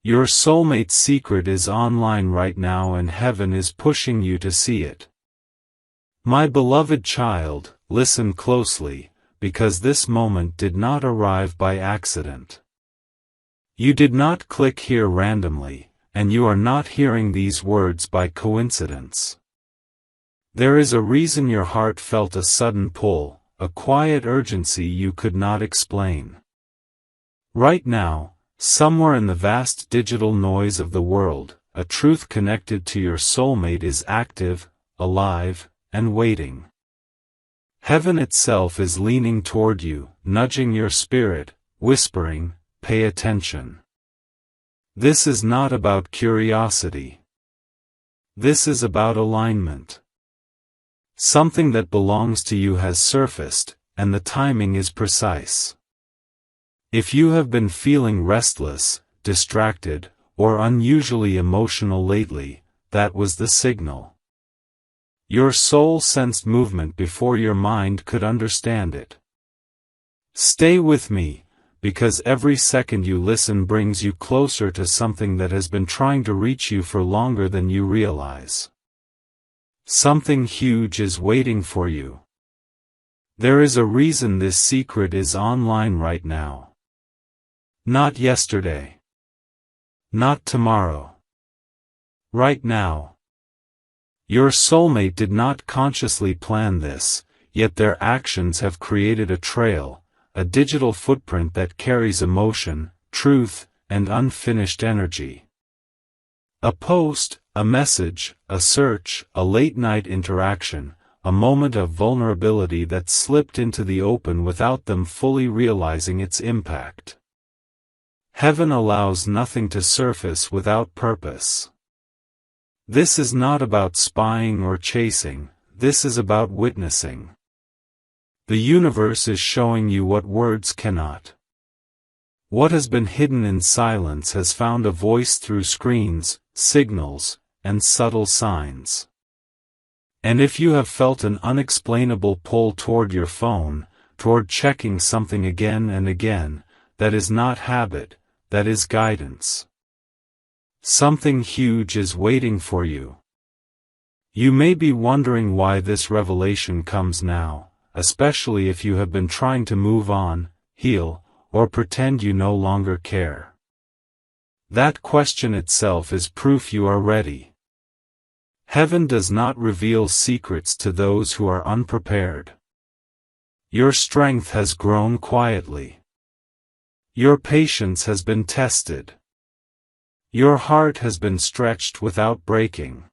Your soulmate's secret is online right now and heaven is pushing you to see it. My beloved child, listen closely, because this moment did not arrive by accident. You did not click here randomly, and you are not hearing these words by coincidence. There is a reason your heart felt a sudden pull, a quiet urgency you could not explain. Right now, somewhere in the vast digital noise of the world, a truth connected to your soulmate is active, alive, and waiting. Heaven itself is leaning toward you, nudging your spirit, whispering, "Pay attention." This is not about curiosity. This is about alignment. Something that belongs to you has surfaced, and the timing is precise. If you have been feeling restless, distracted, or unusually emotional lately, that was the signal. Your soul sensed movement before your mind could understand it. Stay with me, because every second you listen brings you closer to something that has been trying to reach you for longer than you realize. Something huge is waiting for you. There is a reason this secret is online right now. Not yesterday. Not tomorrow. Right now. Your soulmate did not consciously plan this, yet their actions have created a trail, a digital footprint that carries emotion, truth, and unfinished energy. A post, a message, a search, a late-night interaction, a moment of vulnerability that slipped into the open without them fully realizing its impact. Heaven allows nothing to surface without purpose. This is not about spying or chasing, this is about witnessing. The universe is showing you what words cannot. What has been hidden in silence has found a voice through screens, signals, and subtle signs. And if you have felt an unexplainable pull toward your phone, toward checking something again and again, that is not habit, that is guidance. Something huge is waiting for you. You may be wondering why this revelation comes now, especially if you have been trying to move on, heal, or pretend you no longer care. That question itself is proof you are ready. Heaven does not reveal secrets to those who are unprepared. Your strength has grown quietly. Your patience has been tested. Your heart has been stretched without breaking.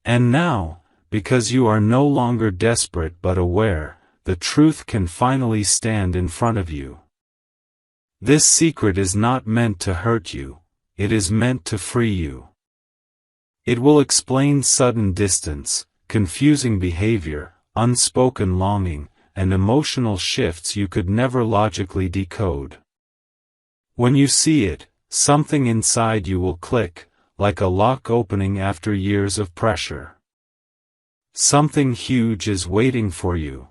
And now, because you are no longer desperate but aware, the truth can finally stand in front of you. This secret is not meant to hurt you, it is meant to free you. It will explain sudden distance, confusing behavior, unspoken longing, and emotional shifts you could never logically decode. When you see it, something inside you will click, like a lock opening after years of pressure. Something huge is waiting for you.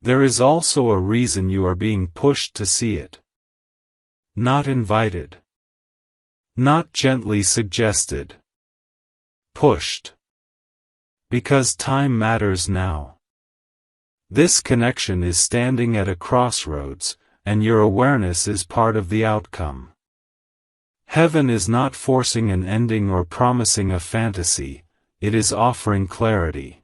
There is also a reason you are being pushed to see it. Not invited. Not gently suggested. Pushed. Because time matters now. This connection is standing at a crossroads, and your awareness is part of the outcome. Heaven is not forcing an ending or promising a fantasy, it is offering clarity.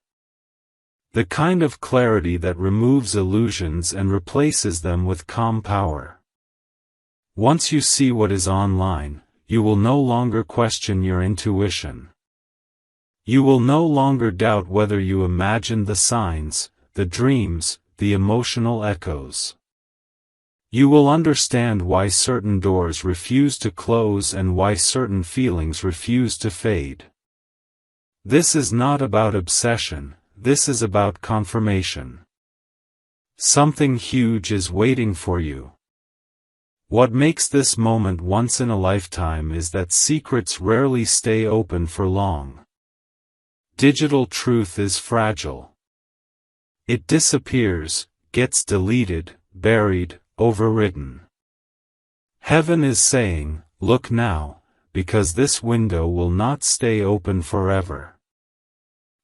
The kind of clarity that removes illusions and replaces them with calm power. Once you see what is online, you will no longer question your intuition. You will no longer doubt whether you imagined the signs, the dreams, the emotional echoes. You will understand why certain doors refuse to close and why certain feelings refuse to fade. This is not about obsession, this is about confirmation. Something huge is waiting for you. What makes this moment once in a lifetime is that secrets rarely stay open for long. Digital truth is fragile. It disappears, gets deleted, buried, overridden. Heaven is saying, look now, because this window will not stay open forever.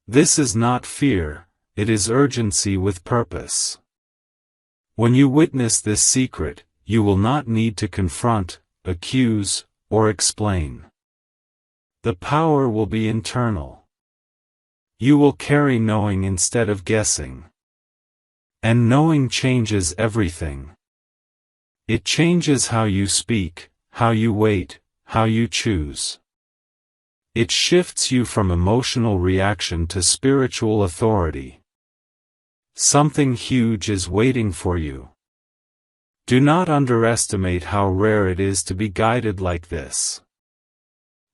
This is not fear, it is urgency with purpose. When you witness this secret, you will not need to confront, accuse, or explain. The power will be internal. You will carry knowing instead of guessing. And knowing changes everything. It changes how you speak, how you wait, how you choose. It shifts you from emotional reaction to spiritual authority. Something huge is waiting for you. Do not underestimate how rare it is to be guided like this.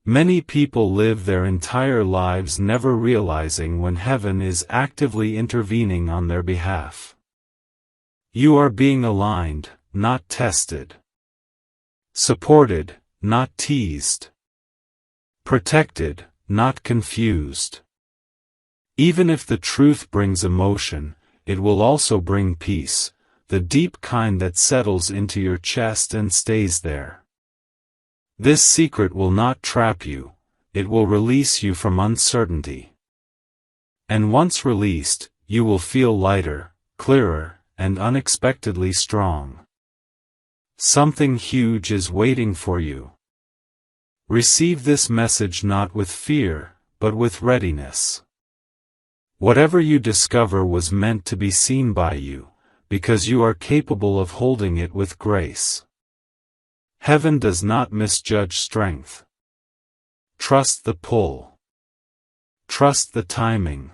Many people live their entire lives never realizing when heaven is actively intervening on their behalf. You are being aligned, not tested. Supported, not teased. Protected, not confused. Even if the truth brings emotion, it will also bring peace, the deep kind that settles into your chest and stays there. This secret will not trap you, it will release you from uncertainty. And once released, you will feel lighter, clearer, and unexpectedly strong. Something huge is waiting for you. Receive this message not with fear, but with readiness. Whatever you discover was meant to be seen by you, because you are capable of holding it with grace. Heaven does not misjudge strength. Trust the pull. Trust the timing.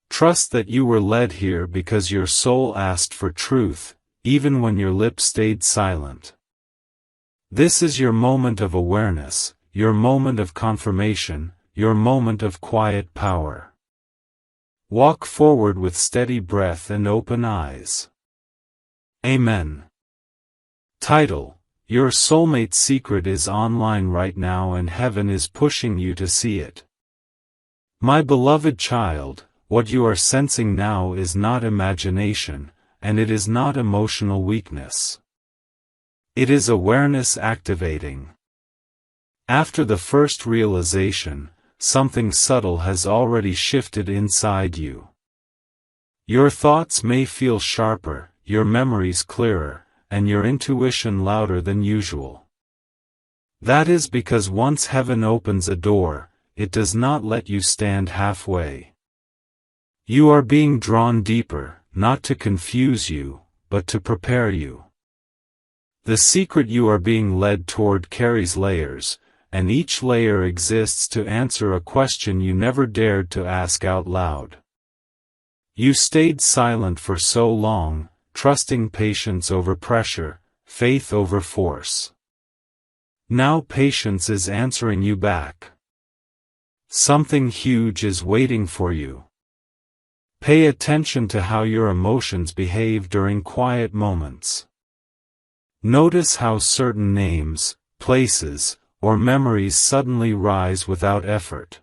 Trust that you were led here because your soul asked for truth, even when your lips stayed silent. This is your moment of awareness, your moment of confirmation, your moment of quiet power. Walk forward with steady breath and open eyes. Amen. Title: Your soulmate secret is online right now and heaven is pushing you to see it. My beloved child, what you are sensing now is not imagination, and it is not emotional weakness. It is awareness activating. After the first realization, something subtle has already shifted inside you. Your thoughts may feel sharper, your memories clearer, and your intuition louder than usual. That is because once heaven opens a door, it does not let you stand halfway. You are being drawn deeper, not to confuse you, but to prepare you. The secret you are being led toward carries layers, and each layer exists to answer a question you never dared to ask out loud. You stayed silent for so long, trusting patience over pressure, faith over force. Now patience is answering you back. Something huge is waiting for you. Pay attention to how your emotions behave during quiet moments. Notice how certain names, places, or memories suddenly rise without effort.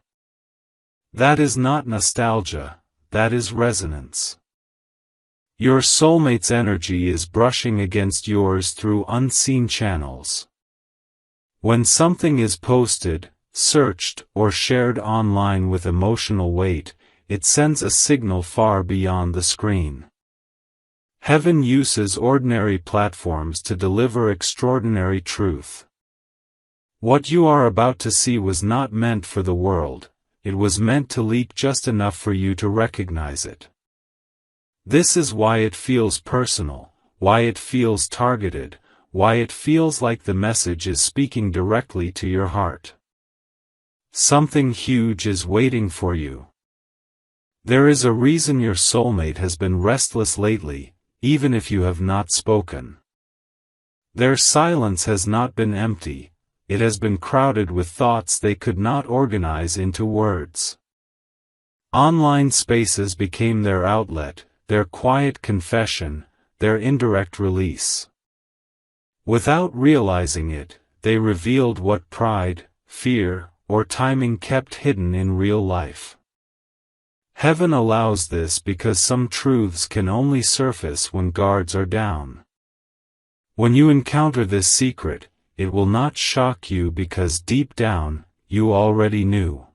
That is not nostalgia, that is resonance. Your soulmate's energy is brushing against yours through unseen channels. When something is posted, searched, or shared online with emotional weight, it sends a signal far beyond the screen. Heaven uses ordinary platforms to deliver extraordinary truth. What you are about to see was not meant for the world, it was meant to leak just enough for you to recognize it. This is why it feels personal, why it feels targeted, why it feels like the message is speaking directly to your heart. Something huge is waiting for you. There is a reason your soulmate has been restless lately, even if you have not spoken. Their silence has not been empty, it has been crowded with thoughts they could not organize into words. Online spaces became their outlet, their quiet confession, their indirect release. Without realizing it, they revealed what pride, fear, or timing kept hidden in real life. Heaven allows this because some truths can only surface when guards are down. When you encounter this secret, it will not shock you because deep down, you already knew.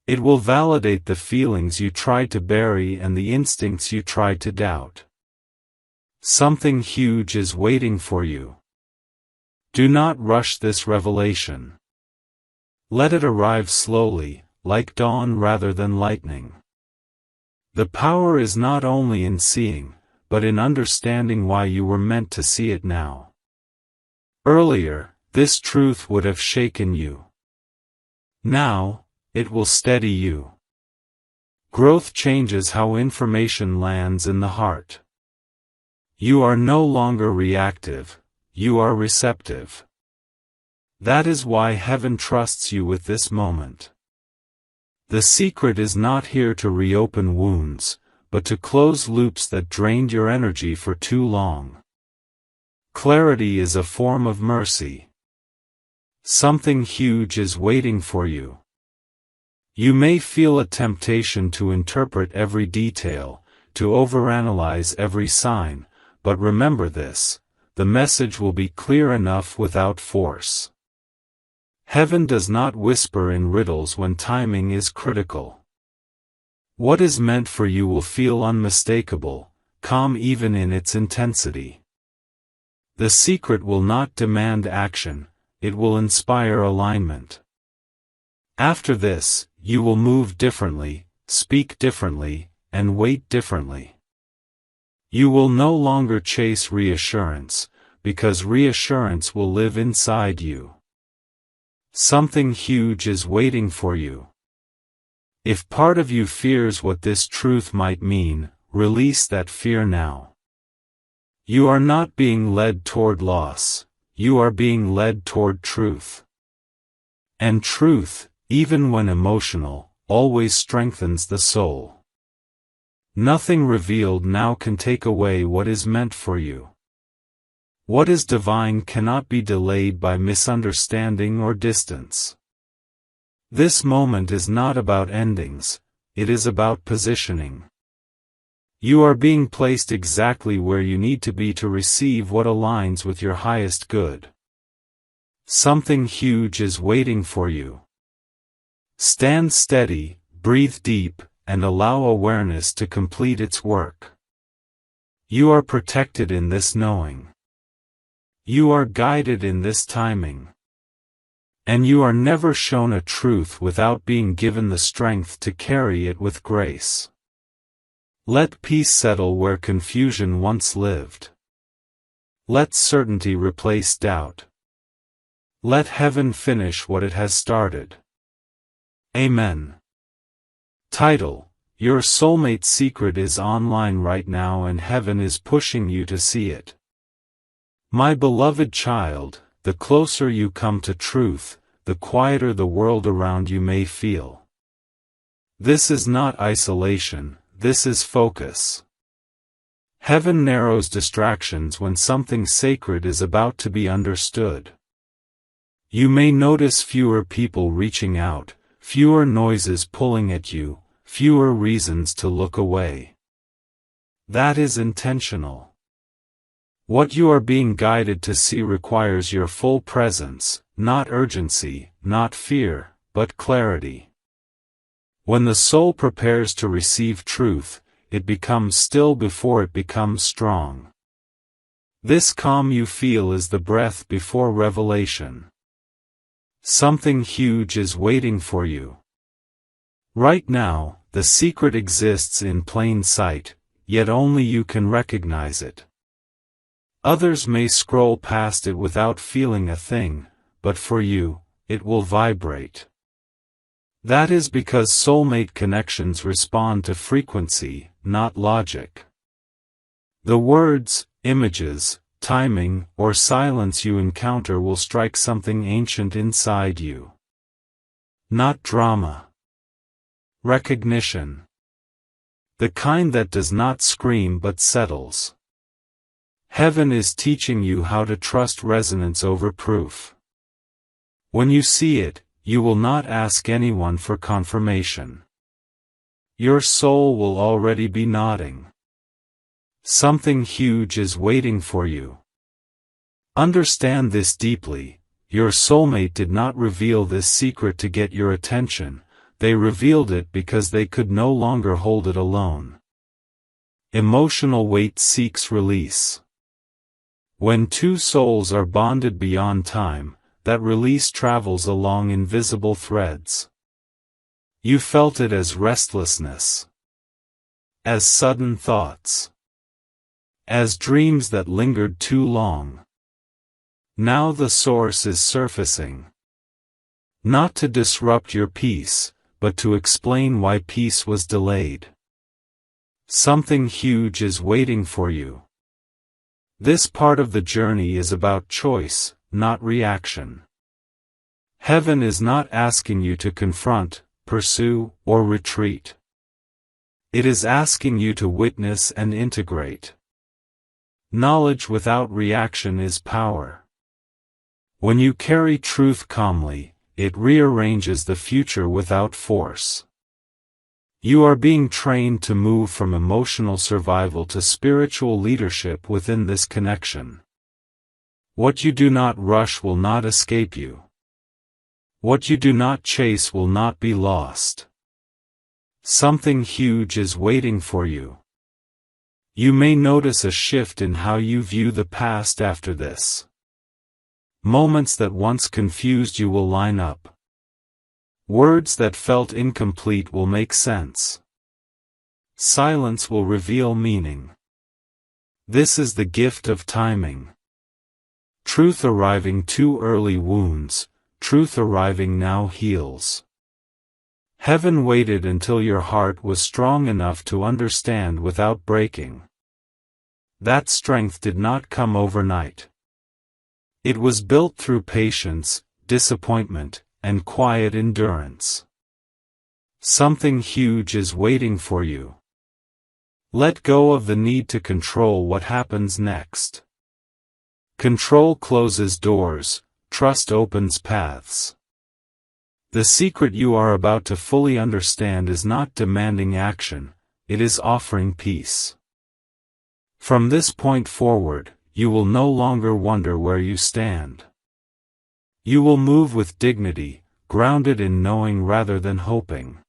It will validate the feelings you tried to bury and the instincts you tried to doubt. Something huge is waiting for you. Do not rush this revelation. Let it arrive slowly, like dawn rather than lightning. The power is not only in seeing, but in understanding why you were meant to see it now. Earlier, this truth would have shaken you. Now, it will steady you. Growth changes how information lands in the heart. You are no longer reactive, you are receptive. That is why heaven trusts you with this moment. The secret is not here to reopen wounds, but to close loops that drained your energy for too long. Clarity is a form of mercy. Something huge is waiting for you. You may feel a temptation to interpret every detail, to overanalyze every sign, but remember this: the message will be clear enough without force. Heaven does not whisper in riddles when timing is critical. What is meant for you will feel unmistakable, calm even in its intensity. The secret will not demand action, it will inspire alignment. After this, you will move differently, speak differently, and wait differently. You will no longer chase reassurance, because reassurance will live inside you. Something huge is waiting for you. If part of you fears what this truth might mean, release that fear now. You are not being led toward loss, you are being led toward truth. And truth, even when emotional, always strengthens the soul. Nothing revealed now can take away what is meant for you. What is divine cannot be delayed by misunderstanding or distance. This moment is not about endings, it is about positioning. You are being placed exactly where you need to be to receive what aligns with your highest good. Something huge is waiting for you. Stand steady, breathe deep, and allow awareness to complete its work. You are protected in this knowing. You are guided in this timing. And you are never shown a truth without being given the strength to carry it with grace. Let peace settle where confusion once lived. Let certainty replace doubt. Let heaven finish what it has started. Amen. Title: Your soulmate secret is online right now and heaven is pushing you to see it. My beloved child, the closer you come to truth, the quieter the world around you may feel. This is not isolation, this is focus. Heaven narrows distractions when something sacred is about to be understood. You may notice fewer people reaching out, fewer noises pulling at you, fewer reasons to look away. That is intentional. What you are being guided to see requires your full presence, not urgency, not fear, but clarity. When the soul prepares to receive truth, it becomes still before it becomes strong. This calm you feel is the breath before revelation. Something huge is waiting for you. Right now, the secret exists in plain sight, yet only you can recognize it. Others may scroll past it without feeling a thing, but for you, it will vibrate. That is because soulmate connections respond to frequency, not logic. The words, images, timing, or silence you encounter will strike something ancient inside you. Not drama. Recognition. The kind that does not scream but settles. Heaven is teaching you how to trust resonance over proof. When you see it, you will not ask anyone for confirmation. Your soul will already be nodding. Something huge is waiting for you. Understand this deeply. Your soulmate did not reveal this secret to get your attention, they revealed it because they could no longer hold it alone. Emotional weight seeks release. When two souls are bonded beyond time, that release travels along invisible threads. You felt it as restlessness, as sudden thoughts, as dreams that lingered too long. Now the source is surfacing. Not to disrupt your peace, but to explain why peace was delayed. Something huge is waiting for you. This part of the journey is about choice, not reaction. Heaven is not asking you to confront, pursue, or retreat. It is asking you to witness and integrate. Knowledge without reaction is power. When you carry truth calmly, it rearranges the future without force. You are being trained to move from emotional survival to spiritual leadership within this connection. What you do not rush will not escape you. What you do not chase will not be lost. Something huge is waiting for you. You may notice a shift in how you view the past after this. Moments that once confused you will line up. Words that felt incomplete will make sense. Silence will reveal meaning. This is the gift of timing. Truth arriving too early wounds, truth arriving now heals. Heaven waited until your heart was strong enough to understand without breaking. That strength did not come overnight. It was built through patience, disappointment, and quiet endurance. Something huge is waiting for you. Let go of the need to control what happens next. Control closes doors, trust opens paths. The secret you are about to fully understand is not demanding action, it is offering peace. From this point forward, you will no longer wonder where you stand. You will move with dignity, grounded in knowing rather than hoping.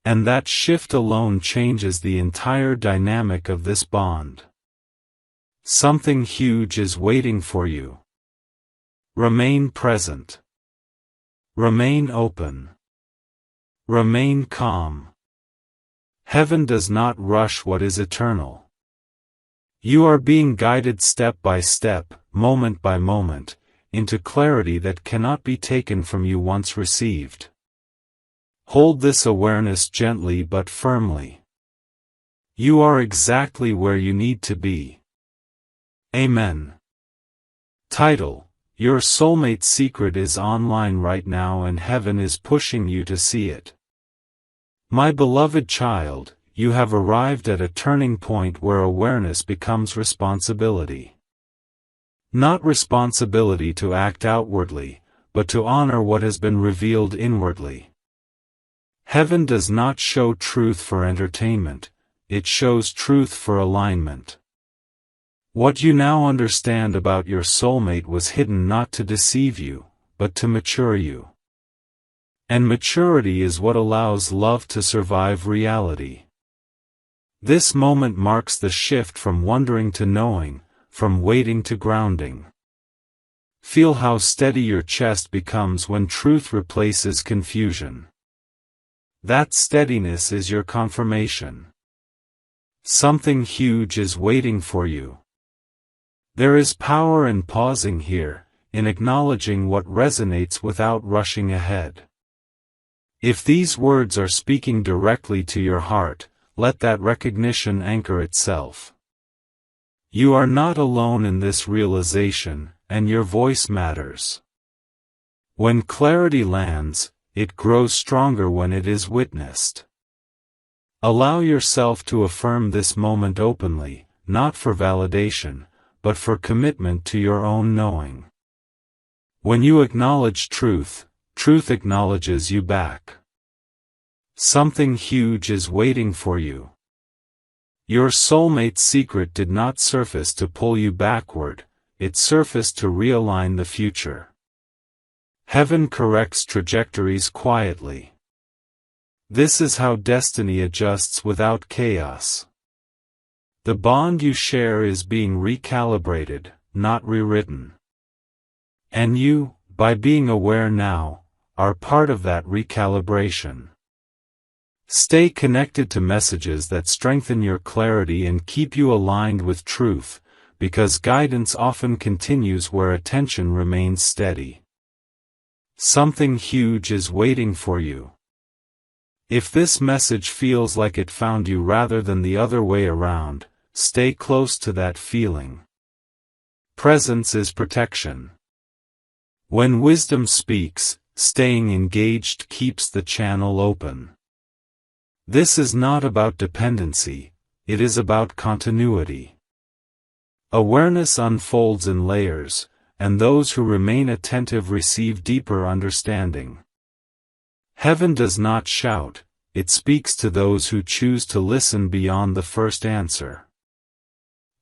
And that shift alone changes the entire dynamic of this bond. Something huge is waiting for you. Remain present. Remain open. Remain calm. Heaven does not rush what is eternal. You are being guided step by step, moment by moment, into clarity that cannot be taken from you once received. Hold this awareness gently but firmly. You are exactly where you need to be. Amen. Title: Your soulmate secret is online right now and heaven is pushing you to see it. My beloved child, you have arrived at a turning point where awareness becomes responsibility. Not responsibility to act outwardly, but to honor what has been revealed inwardly. Heaven does not show truth for entertainment, it shows truth for alignment. What you now understand about your soulmate was hidden not to deceive you, but to mature you. And maturity is what allows love to survive reality. This moment marks the shift from wondering to knowing, from waiting to grounding. Feel how steady your chest becomes when truth replaces confusion. That steadiness is your confirmation. Something huge is waiting for you. There is power in pausing here, in acknowledging what resonates without rushing ahead. If these words are speaking directly to your heart, let that recognition anchor itself. You are not alone in this realization, and your voice matters. When clarity lands, it grows stronger when it is witnessed. Allow yourself to affirm this moment openly, not for validation, but for commitment to your own knowing. When you acknowledge truth, truth acknowledges you back. Something huge is waiting for you. Your soulmate's secret did not surface to pull you backward, it surfaced to realign the future. Heaven corrects trajectories quietly. This is how destiny adjusts without chaos. The bond you share is being recalibrated, not rewritten. And you, by being aware now, are part of that recalibration. Stay connected to messages that strengthen your clarity and keep you aligned with truth, because guidance often continues where attention remains steady. Something huge is waiting for you. If this message feels like it found you rather than the other way around, stay close to that feeling. Presence is protection. When wisdom speaks, staying engaged keeps the channel open. This is not about dependency, it is about continuity. Awareness unfolds in layers, and those who remain attentive receive deeper understanding. Heaven does not shout, it speaks to those who choose to listen beyond the first answer.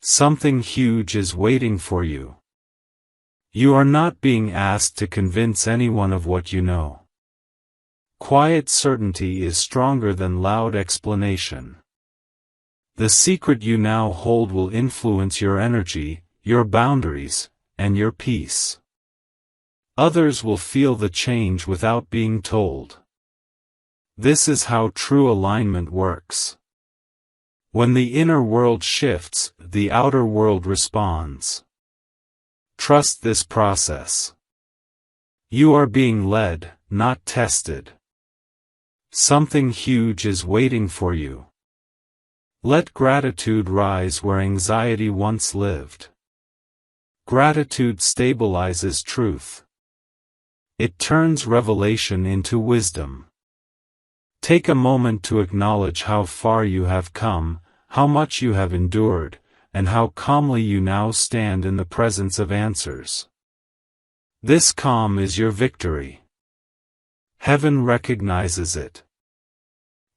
Something huge is waiting for you. You are not being asked to convince anyone of what you know. Quiet certainty is stronger than loud explanation. The secret you now hold will influence your energy, your boundaries, and your peace. Others will feel the change without being told. This is how true alignment works. When the inner world shifts, the outer world responds. Trust this process. You are being led, not tested. Something huge is waiting for you. Let gratitude rise where anxiety once lived. Gratitude stabilizes truth. It turns revelation into wisdom. Take a moment to acknowledge how far you have come, how much you have endured, and how calmly you now stand in the presence of answers. This calm is your victory. Heaven recognizes it.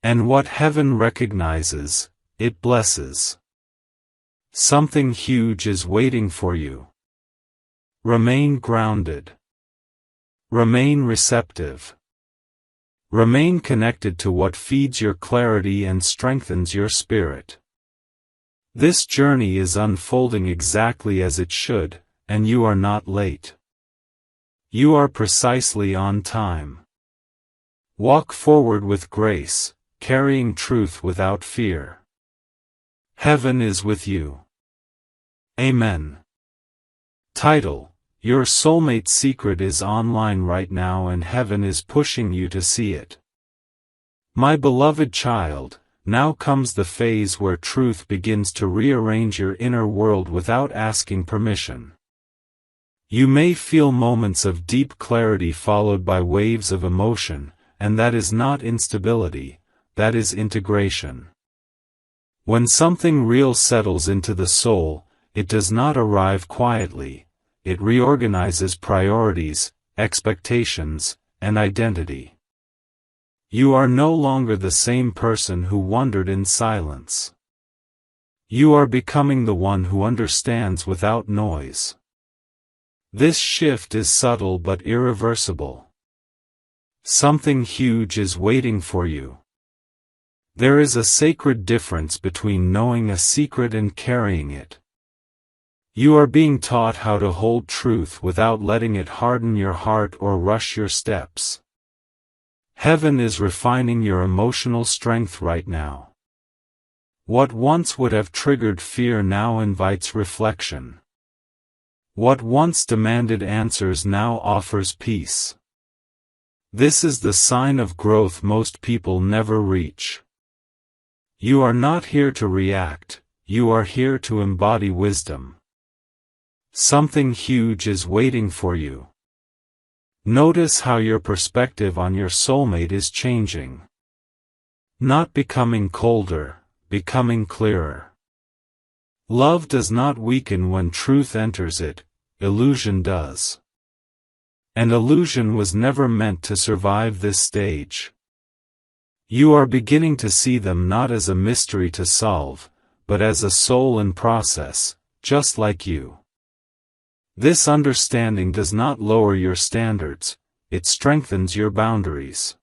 And what heaven recognizes, it blesses. Something huge is waiting for you. Remain grounded. Remain receptive. Remain connected to what feeds your clarity and strengthens your spirit. This journey is unfolding exactly as it should, and you are not late. You are precisely on time. Walk forward with grace, carrying truth without fear. Heaven is with you. Amen. Title: Your soulmate secret is online right now and heaven is pushing you to see it. My beloved child, now comes the phase where truth begins to rearrange your inner world without asking permission. You may feel moments of deep clarity followed by waves of emotion, and that is not instability, that is integration. When something real settles into the soul, it does not arrive quietly. It reorganizes priorities, expectations, and identity. You are no longer the same person who wondered in silence. You are becoming the one who understands without noise. This shift is subtle but irreversible. Something huge is waiting for you. There is a sacred difference between knowing a secret and carrying it. You are being taught how to hold truth without letting it harden your heart or rush your steps. Heaven is refining your emotional strength right now. What once would have triggered fear now invites reflection. What once demanded answers now offers peace. This is the sign of growth most people never reach. You are not here to react, you are here to embody wisdom. Something huge is waiting for you. Notice how your perspective on your soulmate is changing. Not becoming colder, becoming clearer. Love does not weaken when truth enters it, illusion does. And illusion was never meant to survive this stage. You are beginning to see them not as a mystery to solve, but as a soul in process, just like you. This understanding does not lower your standards, it strengthens your boundaries.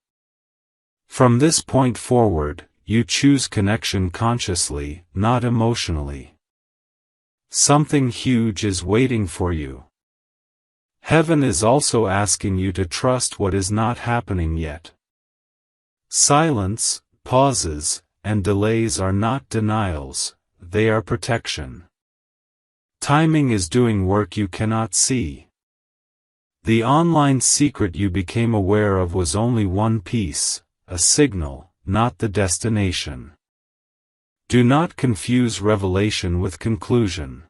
From this point forward, you choose connection consciously, not emotionally. Something huge is waiting for you. Heaven is also asking you to trust what is not happening yet. Silence, pauses, and delays are not denials, they are protection. Timing is doing work you cannot see. The online secret you became aware of was only one piece, a signal, not the destination. Do not confuse revelation with conclusion.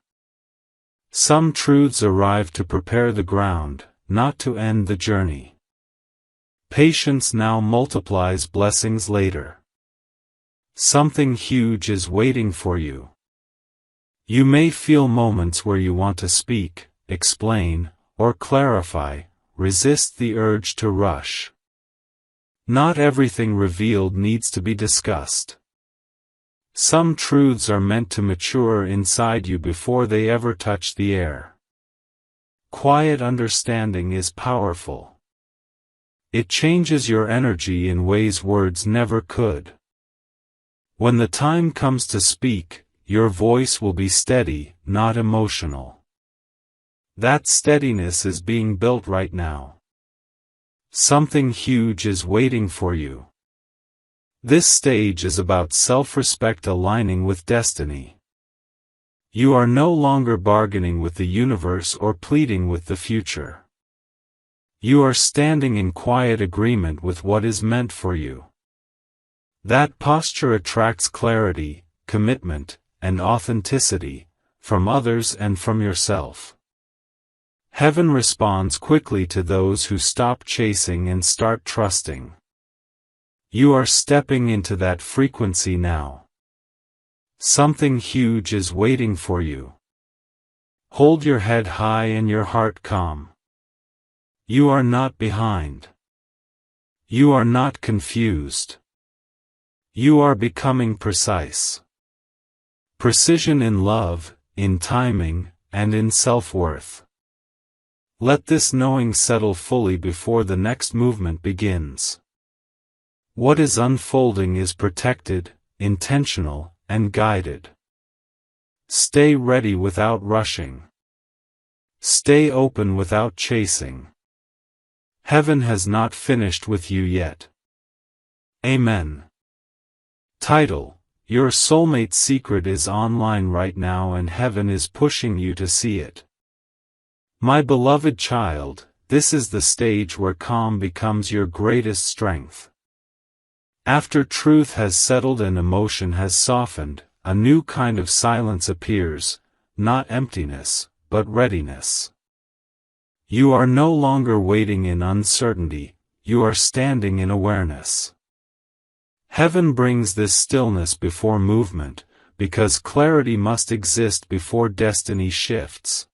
Some truths arrive to prepare the ground, not to end the journey. Patience now multiplies blessings later. Something huge is waiting for you. You may feel moments where you want to speak, explain, or clarify, resist the urge to rush. Not everything revealed needs to be discussed. Some truths are meant to mature inside you before they ever touch the air. Quiet understanding is powerful. It changes your energy in ways words never could. When the time comes to speak, your voice will be steady, not emotional. That steadiness is being built right now. Something huge is waiting for you. This stage is about self-respect aligning with destiny. You are no longer bargaining with the universe or pleading with the future. You are standing in quiet agreement with what is meant for you. That posture attracts clarity, commitment, and authenticity, from others and from yourself. Heaven responds quickly to those who stop chasing and start trusting. You are stepping into that frequency now. Something huge is waiting for you. Hold your head high and your heart calm. You are not behind. You are not confused. You are becoming precise. Precision in love, in timing, and in self-worth. Let this knowing settle fully before the next movement begins. What is unfolding is protected, intentional, and guided. Stay ready without rushing. Stay open without chasing. Heaven has not finished with you yet. Amen. Title: Your soulmate secret is online right now and heaven is pushing you to see it. My beloved child, this is the stage where calm becomes your greatest strength. After truth has settled and emotion has softened, a new kind of silence appears, not emptiness, but readiness. You are no longer waiting in uncertainty, you are standing in awareness. Heaven brings this stillness before movement, because clarity must exist before destiny shifts.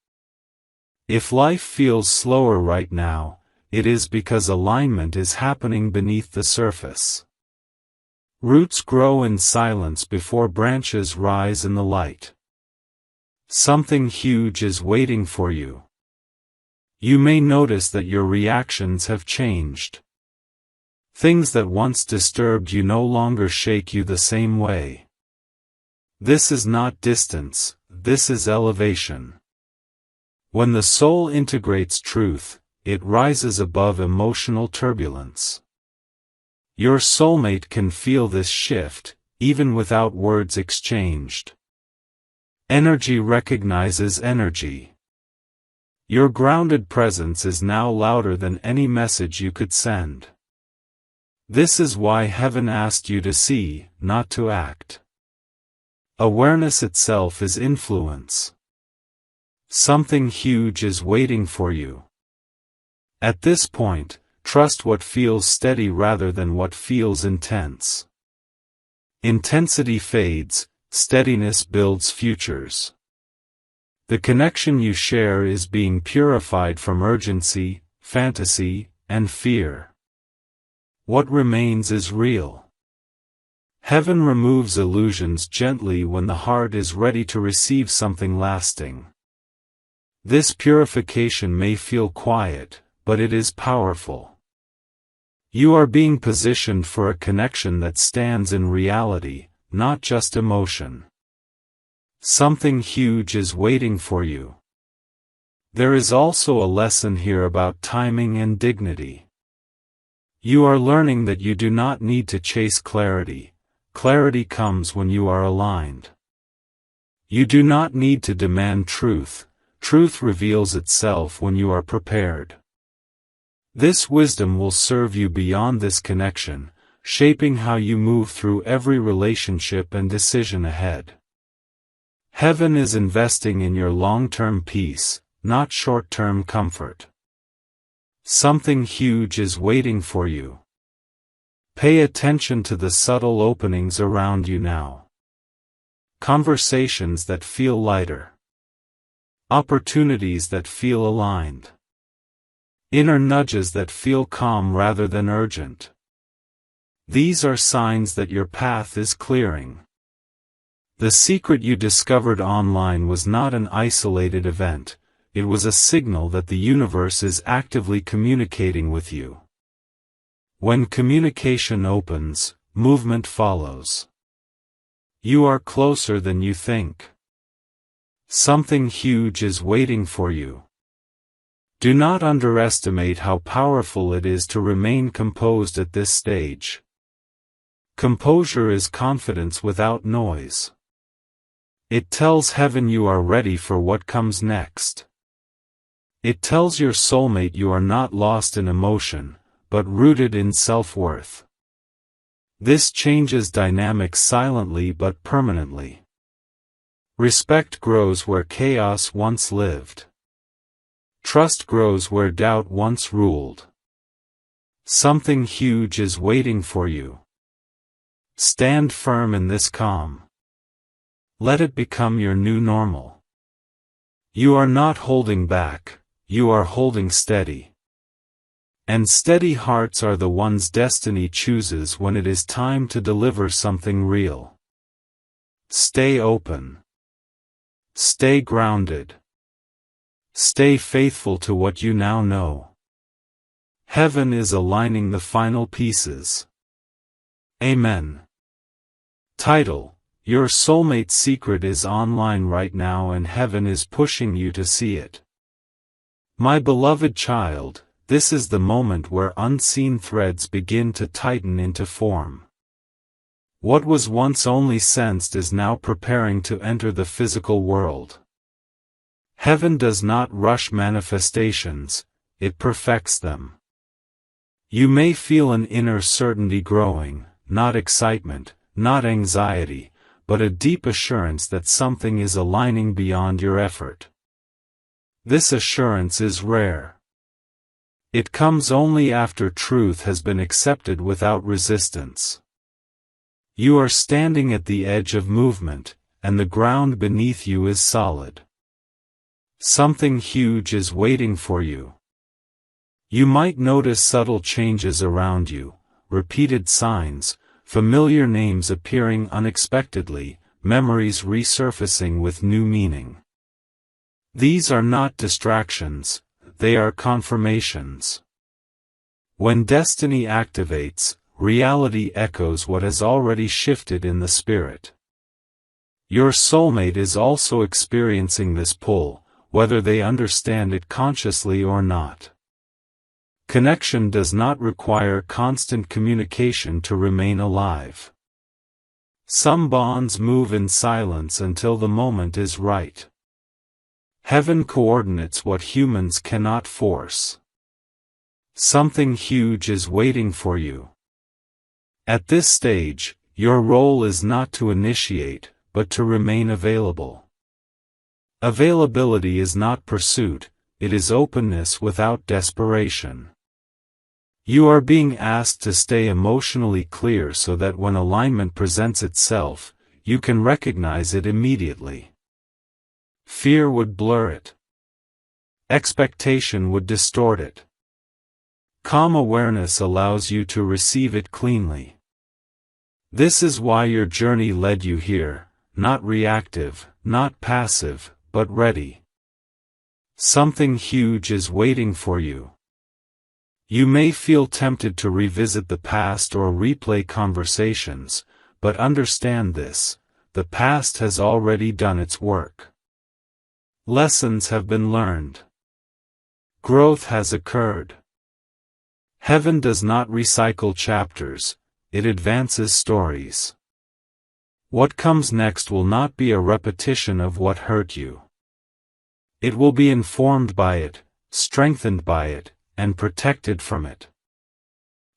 If life feels slower right now, it is because alignment is happening beneath the surface. Roots grow in silence before branches rise in the light. Something huge is waiting for you. You may notice that your reactions have changed. Things that once disturbed you no longer shake you the same way. This is not distance, this is elevation. When the soul integrates truth, it rises above emotional turbulence. Your soulmate can feel this shift, even without words exchanged. Energy recognizes energy. Your grounded presence is now louder than any message you could send. This is why heaven asked you to see, not to act. Awareness itself is influence. Something huge is waiting for you. At this point, trust what feels steady rather than what feels intense. Intensity fades, steadiness builds futures. The connection you share is being purified from urgency, fantasy, and fear. What remains is real. Heaven removes illusions gently when the heart is ready to receive something lasting. This purification may feel quiet, but it is powerful. You are being positioned for a connection that stands in reality, not just emotion. Something huge is waiting for you. There is also a lesson here about timing and dignity. You are learning that you do not need to chase clarity. Clarity comes when you are aligned. You do not need to demand truth. Truth reveals itself when you are prepared. This wisdom will serve you beyond this connection, shaping how you move through every relationship and decision ahead. Heaven is investing in your long-term peace, not short-term comfort. Something huge is waiting for you. Pay attention to the subtle openings around you now. Conversations that feel lighter. Opportunities that feel aligned. Inner nudges that feel calm rather than urgent. These are signs that your path is clearing. The secret you discovered online was not an isolated event, it was a signal that the universe is actively communicating with you. When communication opens, movement follows. You are closer than you think. Something huge is waiting for you. Do not underestimate how powerful it is to remain composed at this stage. Composure is confidence without noise. It tells heaven you are ready for what comes next. It tells your soulmate you are not lost in emotion, but rooted in self-worth. This changes dynamics silently but permanently. Respect grows where chaos once lived. Trust grows where doubt once ruled. Something huge is waiting for you. Stand firm in this calm. Let it become your new normal. You are not holding back, you are holding steady. And steady hearts are the ones destiny chooses when it is time to deliver something real. Stay open. Stay grounded. Stay faithful to what you now know. Heaven is aligning the final pieces. Amen. Title: Your soulmate's secret is online right now and heaven is pushing you to see it. My beloved child, this is the moment where unseen threads begin to tighten into form. What was once only sensed is now preparing to enter the physical world. Heaven does not rush manifestations, it perfects them. You may feel an inner certainty growing, not excitement, not anxiety, but a deep assurance that something is aligning beyond your effort. This assurance is rare. It comes only after truth has been accepted without resistance. You are standing at the edge of movement, and the ground beneath you is solid. Something huge is waiting for you. You might notice subtle changes around you, repeated signs, familiar names appearing unexpectedly, memories resurfacing with new meaning. These are not distractions, they are confirmations. When destiny activates, reality echoes what has already shifted in the spirit. Your soulmate is also experiencing this pull, whether they understand it consciously or not. Connection does not require constant communication to remain alive. Some bonds move in silence until the moment is right. Heaven coordinates what humans cannot force. Something huge is waiting for you. At this stage, your role is not to initiate, but to remain available. Availability is not pursuit, it is openness without desperation. You are being asked to stay emotionally clear so that when alignment presents itself, you can recognize it immediately. Fear would blur it. Expectation would distort it. Calm awareness allows you to receive it cleanly. This is why your journey led you here, not reactive, not passive, but ready. Something huge is waiting for you. You may feel tempted to revisit the past or replay conversations, but understand this: the past has already done its work. Lessons have been learned. Growth has occurred. Heaven does not recycle chapters, it advances stories. What comes next will not be a repetition of what hurt you. It will be informed by it, strengthened by it, and protected from it.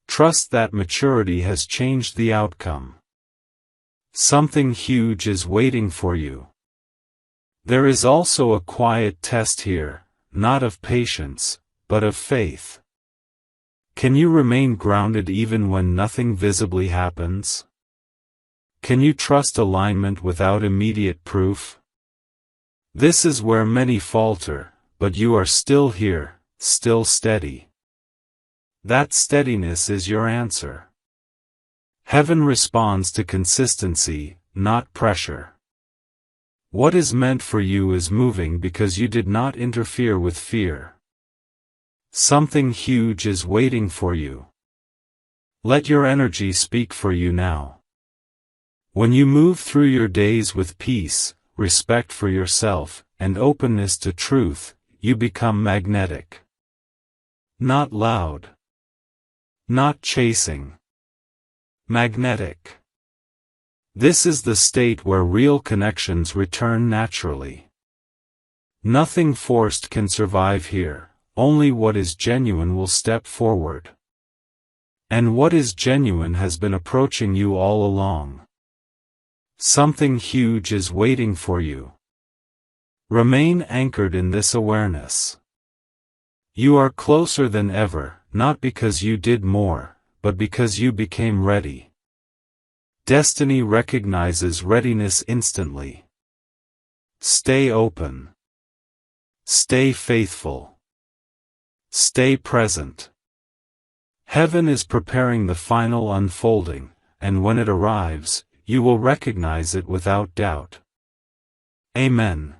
Trust that maturity has changed the outcome. Something huge is waiting for you. There is also a quiet test here, not of patience, but of faith. Can you remain grounded even when nothing visibly happens? Can you trust alignment without immediate proof? This is where many falter, but you are still here, still steady. That steadiness is your answer. Heaven responds to consistency, not pressure. What is meant for you is moving because you did not interfere with fear. Something huge is waiting for you. Let your energy speak for you now. When you move through your days with peace, respect for yourself, and openness to truth, you become magnetic. Not loud. Not chasing. Magnetic. This is the state where real connections return naturally. Nothing forced can survive here, only what is genuine will step forward. And what is genuine has been approaching you all along. Something huge is waiting for you. Remain anchored in this awareness. You are closer than ever, not because you did more, but because you became ready. Destiny recognizes readiness instantly. Stay open. Stay faithful. Stay present. Heaven is preparing the final unfolding, and when it arrives, you will recognize it without doubt. Amen.